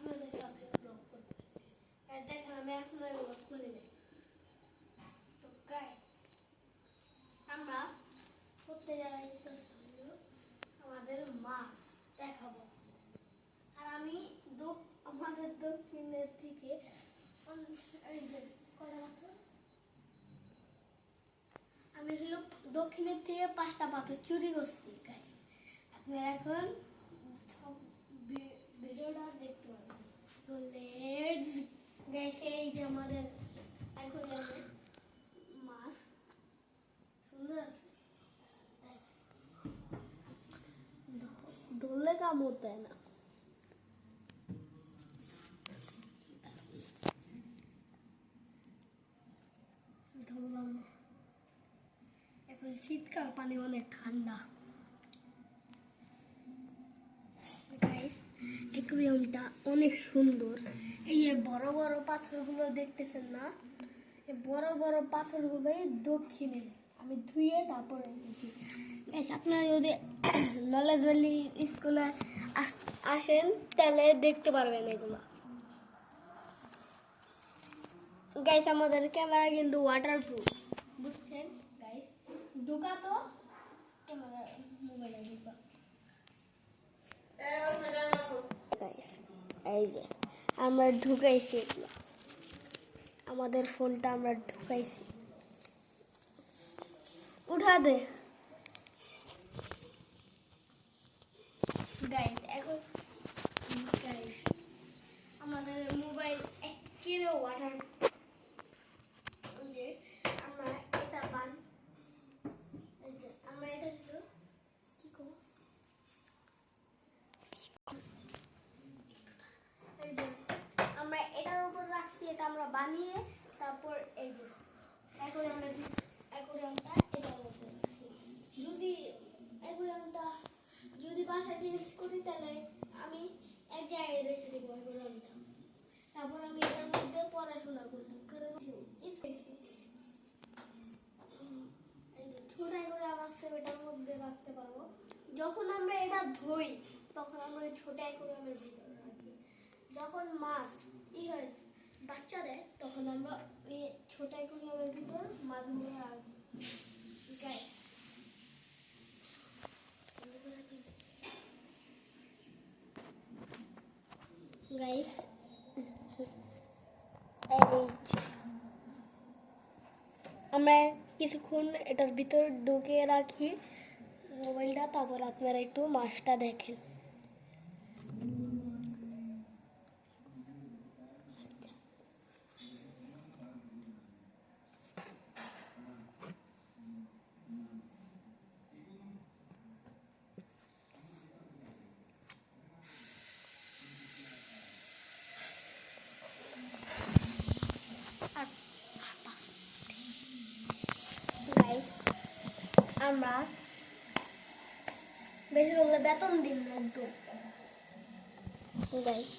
আপনাদের সাথে ব্লগ করতেছি। দেখেন আমি এখনো এগুলো খুলি নাই। তো গাইস আমরা করতে যাইতেছি আমাদের মাছ দেখাবো। আর আমি আমাদের দক্ষিণের থেকে এই যে আমি হলো দক্ষিণের থেকে 5টা পাথর চুরি করছি। আপনারা এখন ভিডিওটা দেখতে পাবেন। তো লেটস গাইস, এই যে আমাদের অ্যাকোয়ারিয়ামের মাছ সুন্দর আছে, ধরলে কামড় দেয় না। ধরলাম, এখন শীতকাল, পানি অনেক ঠান্ডা। গাইস অ্যাকোয়ারিয়ামটা অনেক সুন্দর। এই যে বড় বড় পাথরগুলো দেখতেছেন না, এই বড় বড় পাথরগুলোই দক্ষিণে আমি ধুয়ে তারপরে এনেছি। গাইস আপনারা যদি নলেজ ভ্যালি স্কুলে আসেন তাহলে দেখতে পারবেন এগুলো। গাইস আমাদের ক্যামেরা কিন্তু ওয়াটারপ্রুফ, বুঝছেন গাইস? ঢুকা তো ক্যামেরা মোবাইলে ঢুকা। গাইস এই যে আমরা ঢুকাইছি এগুলো, আমাদের ফোনটা আমরা ঢুকাইছি। উঠা দে গাইস। এখন গাইস আমাদের মোবাইল একেবারে ওয়াটার, যে আমরা এটা বান, এই যে আমরা এটা হলো কি করব, এই যে আমরা এটার উপর রাখছি, এটা আমরা বানিয়ে তারপর এই যে অ্যাকোয়ারিয়ামটা এটার উপর রাখছি। যদি বাসা চেঞ্জ করি তাহলে আমি এক জায়গায় রেখে দেবো অ্যাকোয়ারিয়ামটা। তারপর আমি এটার মধ্যে পড়াশোনা করতাম, কারণ এই যে ছোট অ্যাকোয়ারিয়াম আছে ওটার মধ্যে রাখতে পারবো। যখন আমরা এটা ধুই তখন আমরা ওই ছোট অ্যাকোয়ারিয়ামের ভিতরে রাখি। যখন মাছ হয় বাচ্চা দেয় তখন আমরা এই ছোট অ্যাকোয়ারিয়ামের ভিতর মাছগুলো রাখবো। গাইস আমরা কিছুক্ষণ এটার ভিতর ঢুকে রাখি মোবাইলটা, তারপর আপনারা একটু মাছটা দেখেন। আমরা বেশি হলে বেতন দিন একদম গাইস।